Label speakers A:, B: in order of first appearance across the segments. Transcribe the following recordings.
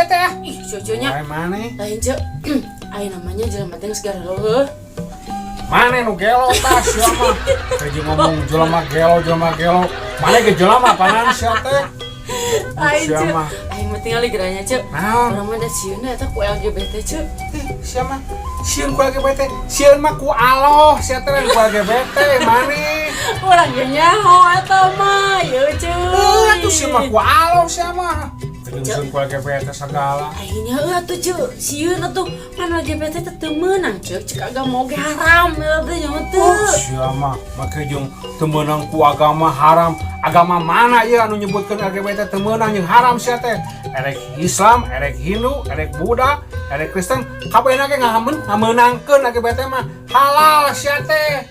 A: sia teh.
B: Ih, cucunya.
A: Ai mana?
B: Lain cek. Ai namanya jelema teh geus gara heuh.
A: Mana nu gelo tah sia mah. Kaji ngomong jelema gelo. Mana ge jelema panan sia teh?
B: Ai
A: Sia
B: cek.
A: mah.
B: Ai mah tinggal geranya cek.
A: Naon?
B: Urang mah da sieun eta ku LGBT cek.
A: Sia mah. Sieun ku LGBT. Sieun mah ku aloh sia teh ku LGBT mane.
B: Urang ge nyaho eta mah, yeuh cuy.
A: Atuh sia mah ku aloh sia mah. Jeung ku LGBT segala.
B: Akhirnya atuh cek, sieun atuh pan LGBT teh teu meunang cek, cek agama oge haram eta teh nya teu.
A: Sia mah make jeung teu meunang ku agama haram. Agama mana ieu anu nyebutkeun LGBT teu meunang jeung haram sia teh? Erek Islam, erek Hindu, erek Buddha, erek Kristen, kabehna ge ngameunangkeun LGBT mah halal sia teh.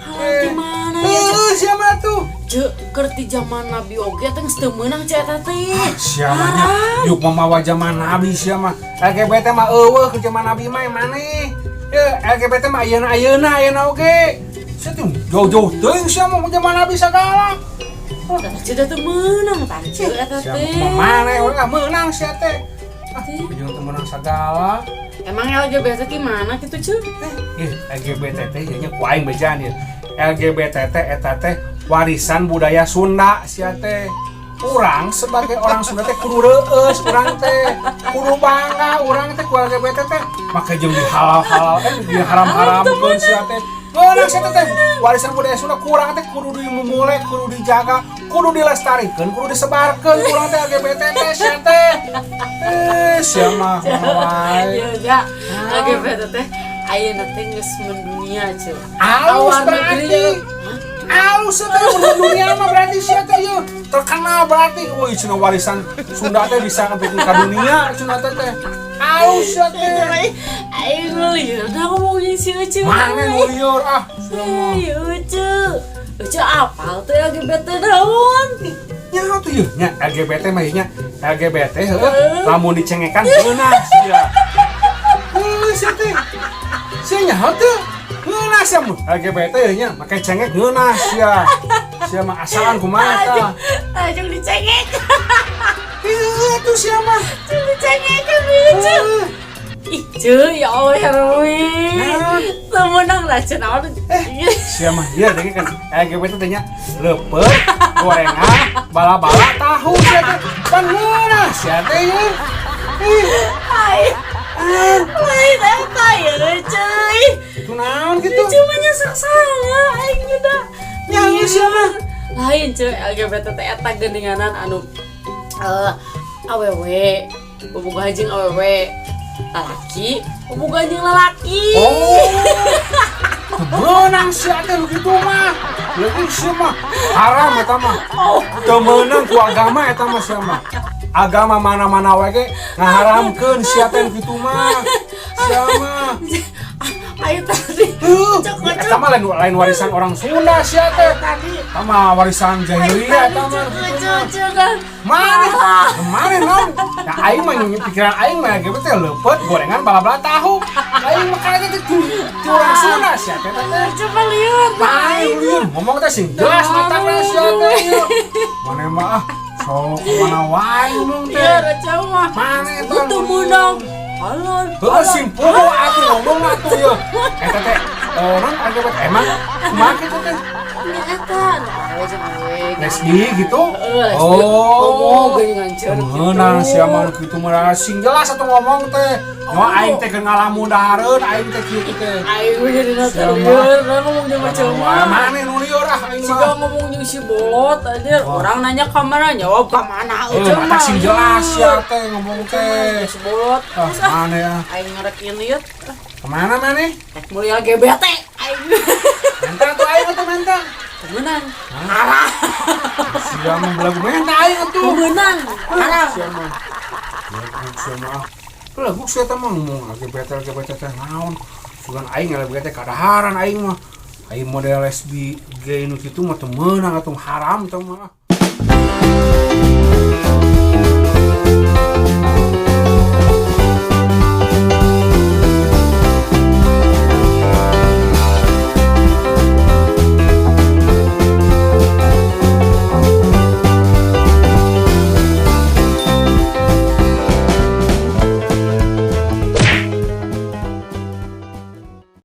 B: Halal di mana ya cek?
A: Sia mah tuh.
B: Cek, keur ti zaman Nabi oge teh geus teu meunang cek eta teh.
A: Sia mah nya yuk mamawa zaman Nabi sia mah. LGBT mah eueuh ke zaman Nabi mah maneh. LGBT mah ayeuna oge. Sia tuh jauh-jauh teuing sia mah zaman Nabi sagala.
B: Dah cek teu meunang pan cek eta
A: Sia
B: teh.
A: mah maneh we meunang sia teh. Jeung teu meunang sagala.
B: Emang LGBT gimana gitu cek?
A: LGBT teh nya ku aing bejaan ieu. LGBT teh eta teh warisan budaya Sunda sia teh. Urang sebagai orang Sunda teh kudu reueus, urang teh kudu bangga, urang teh ku LGBT teh make jeung dihalal-halal diharam-haramkeun sia teh. Geuna sia teh warisan budaya Sunda kurang teh kudu dimumule, kudu dijaga, kudu dilestarikeun, kudu disebarkeun urang teh LGBT teh sia teh. Sia mah wae.
B: Ya enggak, LGBT teh ayeuna teh geus mendunia cek.
A: Alus berarti. Alus teh dunia mah berarti sia teh ieu terkenal berarti. Woi cenah warisan Sunda teh bisa sampai ka dunia cenah teh. Alus sia teh.
B: Aing lieur dah ngomongin si Ucu.
A: Mana nu lieur ah.
B: Ucu apal teh LGBT naon?
A: Nya tuh ieu nya LGBT mah nya LGBT heuh lamun dicengekan geunah sia. Sia teh. Sia nyaho teh. Geunah sia mun LGBT nya make cengek geunah sia. Sia mah asaan kumaha tah.
B: Ajeng dicengek.
A: Itu sia mah.
B: Ajeng dicengek kan Ucu. Ih, cuy, ya Allah ya Romi. Temenang lah cenah.
A: Sia mah ieu teh kan LGBT teh nya leupeut, gorengan, bala-bala tahu sia teh. Pan geunah sia teh ieu.
B: Lain eta ya cuy.
A: Itu naon gitu?
B: Cuma nyesek salah aing udah.
A: Ya sia mah.
B: Lain cuy, LGBT teh eta geuninganan anu awewe, bobogoh jeung awewe. Lalaki, bobogoh jeung lalaki.
A: Oh. Beunang sia teh begitu mah. Leuwih sia mah haram eta mah. Teu meunang ku agama eta mah sia mah. Agama mana-mana wae ge ngaharamkeun sia teh kitu mah. Sia mah.
B: Ayo tadi.
A: Eta mah lain warisan orang Sunda sia teh. Eta mah warisan jahiliyah eta mah. Mana naon? Ya aing mah pikiran aing mah LGBT leupeut gorengan bala-bala tahu. Aing mah kayaknya teh orang Sunda sia teh.
B: Coba lihat.
A: Lieur ngomong teh sing jelas matana sia teh. Mane mah ah so mana wae ngomong teh.
B: Ya racau mah.
A: Mane eta?
B: Kudu menang. Halal.
A: Heuh simpul atuh ngomong atuh yeuh. Eta teh non LGBT emang kumaha kitu teh?
B: Eta, awe jeung awe.
A: Lesbi gitu?
B: Oh, geuningan ceureuh gitu.
A: Meunang sia mah kitu mah sing jelas atuh ngomong teh. Nyo aing teh keur ngalamun dahareun aing teh kitu teh.
B: Aing mah jadi nata lieur, ngomong jeung macam
A: Mana mane nu lieur ah aing
B: Siga
A: mah.
B: ngomong jeung si bolot anjir, orang nanya ka mana jawab ka mana
A: Mata
B: mah.
A: sing jelas ya teh ngomong teh.
B: Si bolot.
A: Ah mana ya?
B: Aing ngarek ieu lieur.
A: Kemana maneh?
B: Mulia LGBT aing.
A: Mentang tuh aing atuh mentang.
B: Menang. Haram.
A: Sia mah belagu mentang aing atuh.
B: Menang. Haram.
A: Sia mah. Sia mah. Belagu sia teh mah ngomong LGBT teh naon. Sugan aing LGBT kadaharan aing mah. Aing model lesbi gay nu kitu mah teu meunang atuh haram teh mah.